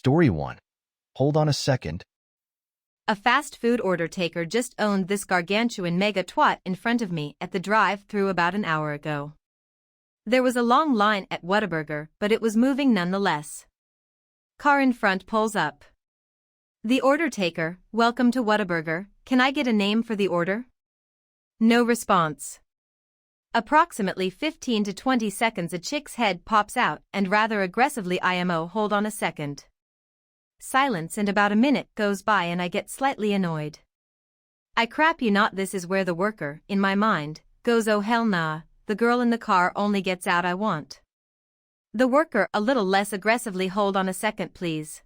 Story 1. Hold on a second. A fast food order taker just owned this gargantuan mega twat in front of me at the drive-thru about an hour ago. There was a long line at Whataburger, but it was moving nonetheless. Car in front pulls up. The order taker, welcome to Whataburger, can I get a name for the order? No response. Approximately 15 to 20 seconds a chick's head pops out and rather aggressively IMO hold on a second. Silence and about a minute goes by and I get slightly annoyed. I crap you not, this is where the worker, in my mind, goes oh hell nah, the girl in the car only gets out I want. The worker a little less aggressively hold on a second please.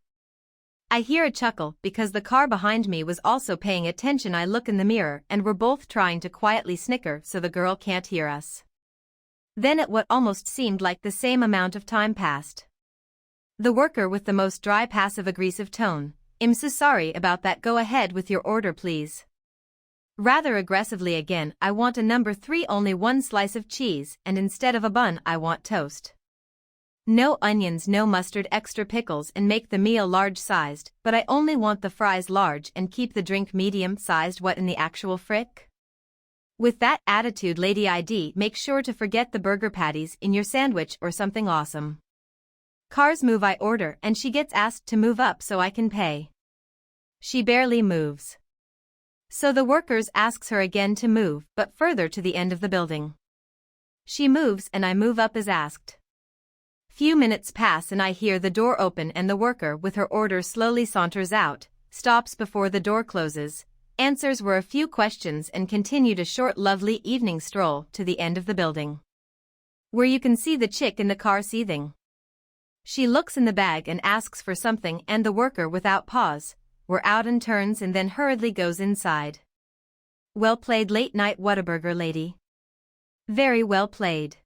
I hear a chuckle because the car behind me was also paying attention. I look in the mirror and we're both trying to quietly snicker so the girl can't hear us. Then at what almost seemed like the same amount of time passed. The worker with the most dry passive-aggressive tone, I'm so sorry about that, go ahead with your order please. Rather aggressively again, I want a number 3, only one slice of cheese, and instead of a bun I want toast. No onions, no mustard, extra pickles, and make the meal large-sized, but I only want the fries large and keep the drink medium-sized. What in the actual frick? With that attitude, Lady ID, make sure to forget the burger patties in your sandwich or something awesome. Cars move, I order, and she gets asked to move up so I can pay. She barely moves. So the workers asks her again to move, but further to the end of the building. She moves and I move up as asked. Few minutes pass and I hear the door open and the worker with her order slowly saunters out, stops before the door closes, answers were a few questions and continued a short lovely evening stroll to the end of the building. Where you can see the chick in the car seething. She looks in the bag and asks for something and the worker without pause, we're out and turns and then hurriedly goes inside. Well played, late night Whataburger lady. Very well played.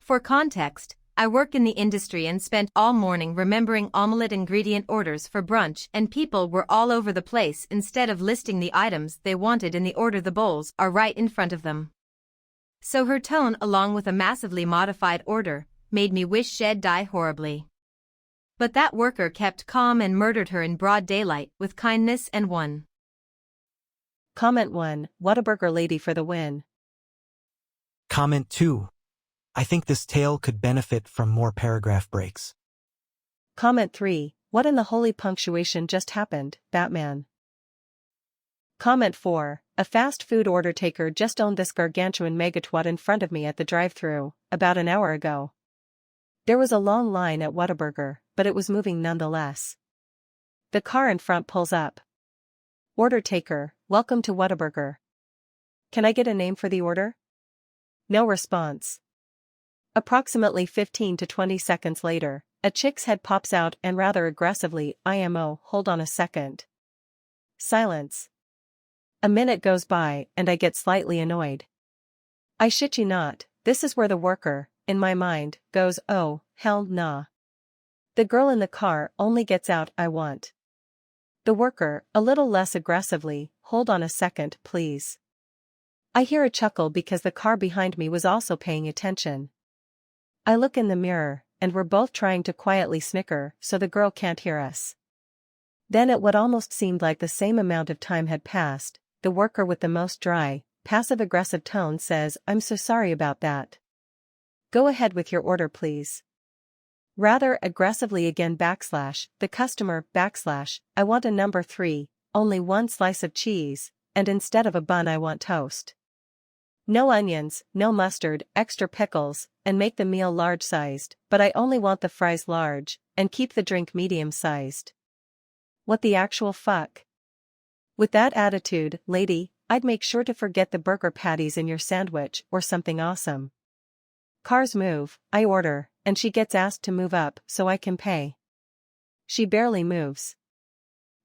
For context, I work in the industry and spent all morning remembering omelette ingredient orders for brunch and people were all over the place. Instead of listing the items they wanted in the order, the bowls are right in front of them. So her tone along with a massively modified order made me wish she'd die horribly. But that worker kept calm and murdered her in broad daylight with kindness and one. Comment 1, Whataburger lady for the win. Comment 2. I think this tale could benefit from more paragraph breaks. Comment 3, what in the holy punctuation just happened, Batman? Comment 4, a fast food order taker just owned this gargantuan megatwat in front of me at the drive-thru about an hour ago. There was a long line at Whataburger, but it was moving nonetheless. The car in front pulls up. Order taker, welcome to Whataburger. Can I get a name for the order? No response. Approximately 15 to 20 seconds later, a chick's head pops out and rather aggressively, IMO, hold on a second. Silence. A minute goes by and I get slightly annoyed. I shit you not, this is where the worker, in my mind, goes oh, hell nah. The girl in the car only gets out I want. The worker, a little less aggressively, hold on a second please. I hear a chuckle because the car behind me was also paying attention. I look in the mirror, and we're both trying to quietly snicker so the girl can't hear us. Then at what almost seemed like the same amount of time had passed, the worker with the most dry, passive-aggressive tone says, I'm so sorry about that. Go ahead with your order please. Rather aggressively again the customer I want a number 3, only one slice of cheese, and instead of a bun I want toast. No onions, no mustard, extra pickles, and make the meal large-sized, but I only want the fries large, and keep the drink medium-sized. What the actual fuck? With that attitude, lady, I'd make sure to forget the burger patties in your sandwich or something awesome. Cars move, I order, and she gets asked to move up so I can pay. She barely moves.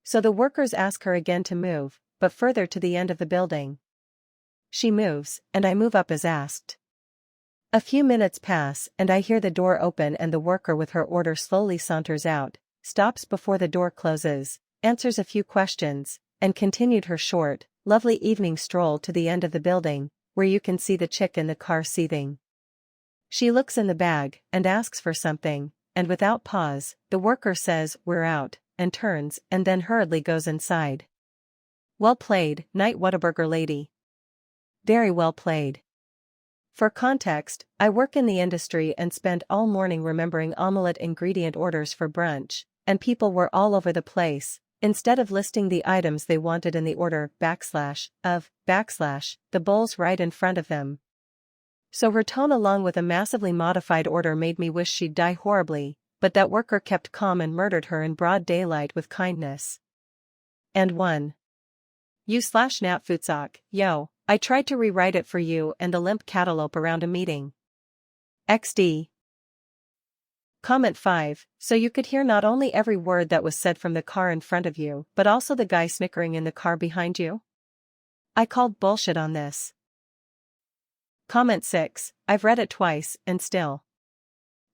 So the workers ask her again to move, but further to the end of the building. She moves, and I move up as asked. A few minutes pass and I hear the door open and the worker with her order slowly saunters out, stops before the door closes, answers a few questions, and continued her short, lovely evening stroll to the end of the building, where you can see the chick in the car seething. She looks in the bag and asks for something, and without pause, the worker says, "We're out," and turns, and then hurriedly goes inside. Well played, night Whataburger lady. Very well played. For context, I work in the industry and spend all morning remembering omelette ingredient orders for brunch, and people were all over the place. Instead of listing the items they wanted in the order the bowl's right in front of them. So her tone along with a massively modified order made me wish she'd die horribly, but that worker kept calm and murdered her in broad daylight with kindness. And one. You/Nat Futsak, yo, I tried to rewrite it for you and the limp cantaloupe around a meeting. XD. Comment 5, so you could hear not only every word that was said from the car in front of you, but also the guy snickering in the car behind you? I called bullshit on this. Comment 6, I've read it twice, and still.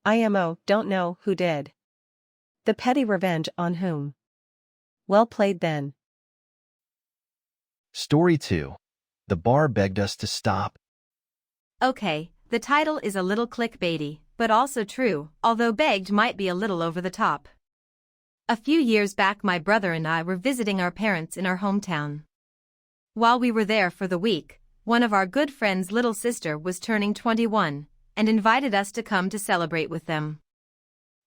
IMO, don't know who did. The petty revenge on whom? Well played then. Story 2. The bar begged us to stop. Okay, the title is a little clickbaity, but also true, although begged might be a little over the top. A few years back my brother and I were visiting our parents in our hometown. While we were there for the week, one of our good friends' little sister was turning 21, and invited us to come to celebrate with them.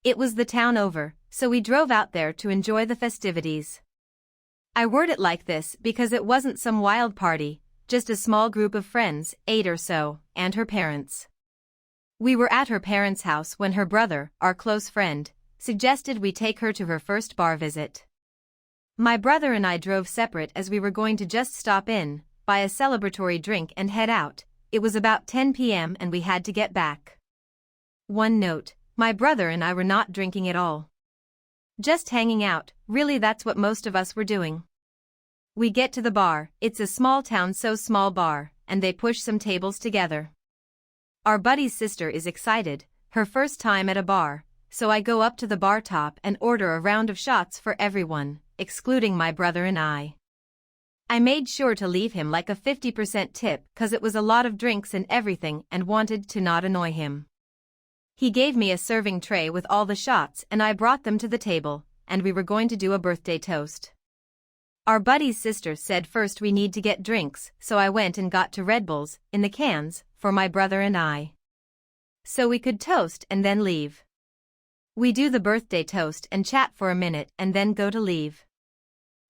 It was the town over, so we drove out there to enjoy the festivities. I word it like this because it wasn't some wild party, just a small group of friends, 8 or so, and her parents. We were at her parents' house when her brother, our close friend, suggested we take her to her first bar visit. My brother and I drove separate as we were going to just stop in, buy a celebratory drink and head out. It was about 10 p.m. and we had to get back. One note, my brother and I were not drinking at all. Just hanging out, really that's what most of us were doing. We get to the bar, it's a small town so small bar, and they push some tables together. Our buddy's sister is excited, her first time at a bar, so I go up to the bar top and order a round of shots for everyone, excluding my brother and I. I made sure to leave him like a 50% tip cause it was a lot of drinks and everything and wanted to not annoy him. He gave me a serving tray with all the shots and I brought them to the table, and we were going to do a birthday toast. Our buddy's sister said first we need to get drinks, so I went and got 2 Red Bulls, in the cans, for my brother and I. So we could toast and then leave. We do the birthday toast and chat for a minute and then go to leave.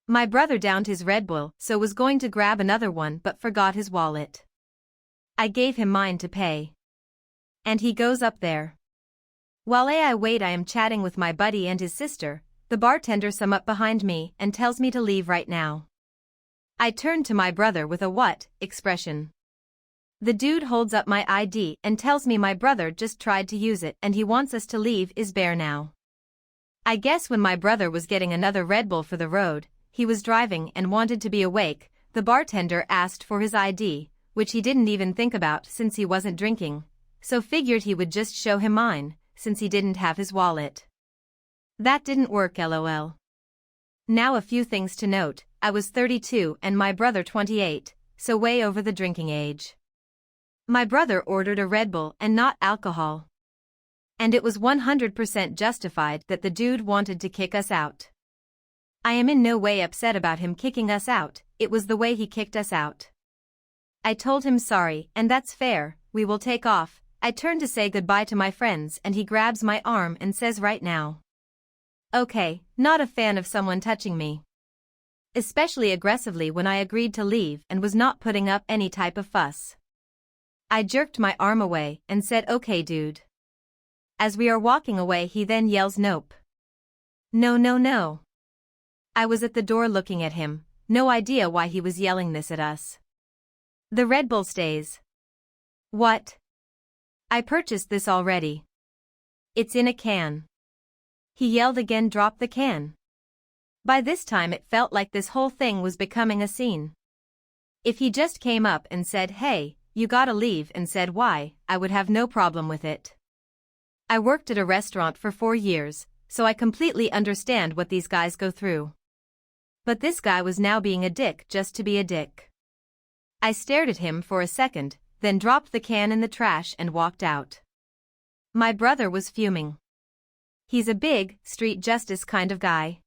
My brother downed his Red Bull, so was going to grab another one but forgot his wallet. I gave him mine to pay. And he goes up there. While I wait I am chatting with my buddy and his sister, the bartender sum up behind me and tells me to leave right now. I turn to my brother with a what expression. The dude holds up my ID and tells me my brother just tried to use it and he wants us to leave is bare now. I guess when my brother was getting another Red Bull for the road, he was driving and wanted to be awake, the bartender asked for his ID, which he didn't even think about since he wasn't drinking, so figured he would just show him mine, since he didn't have his wallet. That didn't work lol. Now a few things to note, I was 32 and my brother 28, so way over the drinking age. My brother ordered a Red Bull and not alcohol. And it was 100% justified that the dude wanted to kick us out. I am in no way upset about him kicking us out, it was the way he kicked us out. I told him sorry and that's fair, we will take off. I turn to say goodbye to my friends and he grabs my arm and says right now. Okay, not a fan of someone touching me. Especially aggressively when I agreed to leave and was not putting up any type of fuss. I jerked my arm away and said okay dude. As we are walking away he then yells nope. No no no. I was at the door looking at him, no idea why he was yelling this at us. The Red Bull stays. What? I purchased this already. It's in a can. He yelled again, drop the can. By this time it felt like this whole thing was becoming a scene. If he just came up and said hey, you gotta leave and said why, I would have no problem with it. I worked at a restaurant for 4 years, so I completely understand what these guys go through. But this guy was now being a dick just to be a dick. I stared at him for a second, then dropped the can in the trash and walked out. My brother was fuming. He's a big, street justice kind of guy.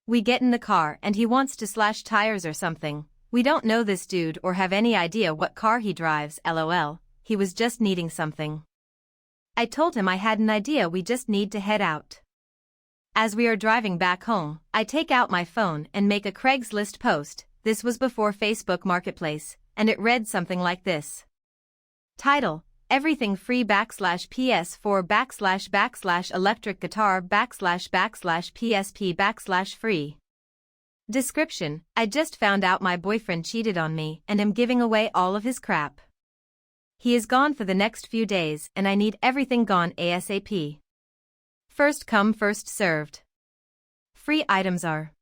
We get in the car and he wants to slash tires or something. We don't know this dude or have any idea what car he drives, lol. He was just needing something. I told him I had an idea, we just need to head out. As we are driving back home, I take out my phone and make a Craigslist post. This was before Facebook Marketplace, and it read something like this. Title: Everything free /PS4 / electric guitar / PSP / free. Description: I just found out my boyfriend cheated on me and am giving away all of his crap. He is gone for the next few days and I need everything gone ASAP. First come first served. Free items are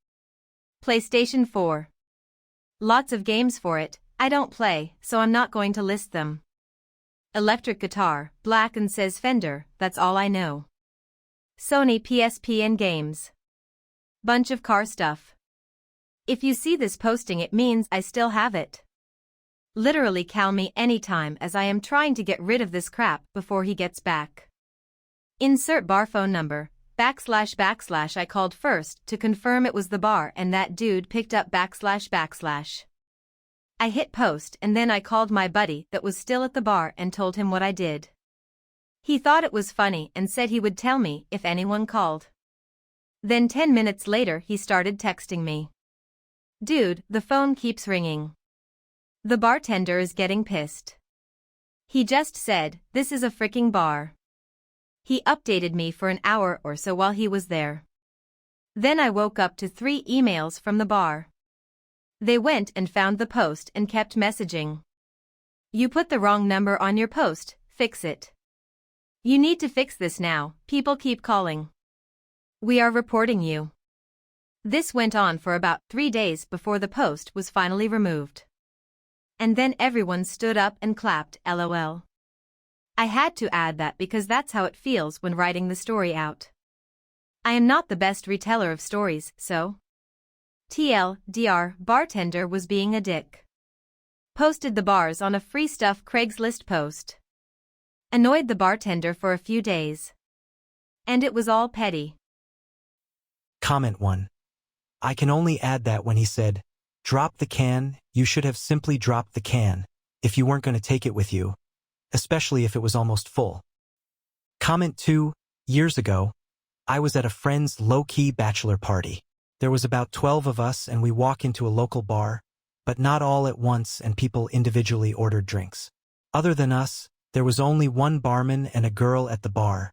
PlayStation 4. Lots of games for it, I don't play, so I'm not going to list them. Electric guitar, black and says Fender, that's all I know. Sony PSP and games. Bunch of car stuff. If you see this posting it means I still have it. Literally call me anytime as I am trying to get rid of this crap before he gets back. Insert bar phone number, / I called first to confirm it was the bar and that dude picked up /. I hit post and then I called my buddy that was still at the bar and told him what I did. He thought it was funny and said he would tell me if anyone called. Then 10 minutes later he started texting me. Dude, the phone keeps ringing. The bartender is getting pissed. He just said, this is a freaking bar. He updated me for an hour or so while he was there. Then I woke up to 3 emails from the bar. They went and found the post and kept messaging. You put the wrong number on your post, fix it. You need to fix this now, people keep calling. We are reporting you. This went on for about 3 days before the post was finally removed. And then everyone stood up and clapped, lol. I had to add that because that's how it feels when writing the story out. I am not the best reteller of stories, so. TLDR, bartender was being a dick. Posted the bars on a free stuff Craigslist post. Annoyed the bartender for a few days. And it was all petty. Comment 1. I can only add that when he said, drop the can, you should have simply dropped the can, if you weren't going to take it with you, especially if it was almost full. Comment 2. Years ago, I was at a friend's low-key bachelor party. There was about 12 of us and we walk into a local bar, but not all at once and people individually ordered drinks. Other than us, there was only one barman and a girl at the bar,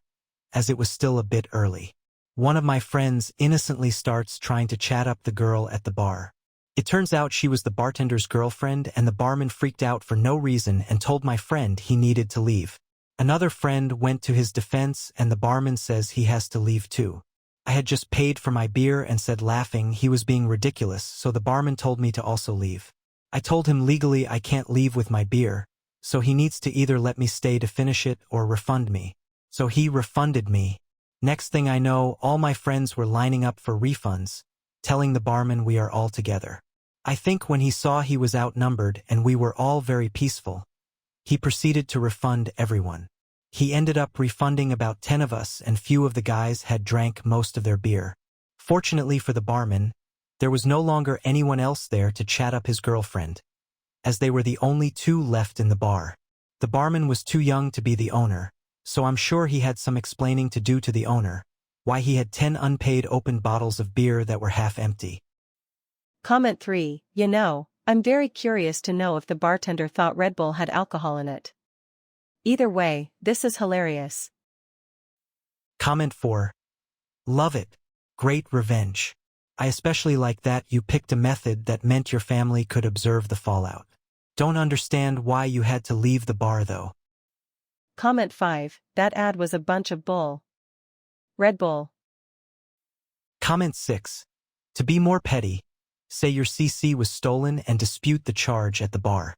as it was still a bit early. One of my friends innocently starts trying to chat up the girl at the bar. It turns out she was the bartender's girlfriend and the barman freaked out for no reason and told my friend he needed to leave. Another friend went to his defense and the barman says he has to leave too. I had just paid for my beer and said laughing he was being ridiculous, so the barman told me to also leave. I told him legally I can't leave with my beer, so he needs to either let me stay to finish it or refund me. So he refunded me. Next thing I know, all my friends were lining up for refunds, telling the barman we are all together. I think when he saw he was outnumbered and we were all very peaceful, he proceeded to refund everyone. He ended up refunding about 10 of us and few of the guys had drank most of their beer. Fortunately for the barman, there was no longer anyone else there to chat up his girlfriend, as they were the only 2 left in the bar. The barman was too young to be the owner, so I'm sure he had some explaining to do to the owner, why he had 10 unpaid open bottles of beer that were half empty. Comment 3. You know, I'm very curious to know if the bartender thought Red Bull had alcohol in it. Either way, this is hilarious. Comment 4. Love it. Great revenge. I especially like that you picked a method that meant your family could observe the fallout. Don't understand why you had to leave the bar though. Comment 5. That ad was a bunch of bull. Red Bull. Comment 6. To be more petty, say your CC was stolen and dispute the charge at the bar.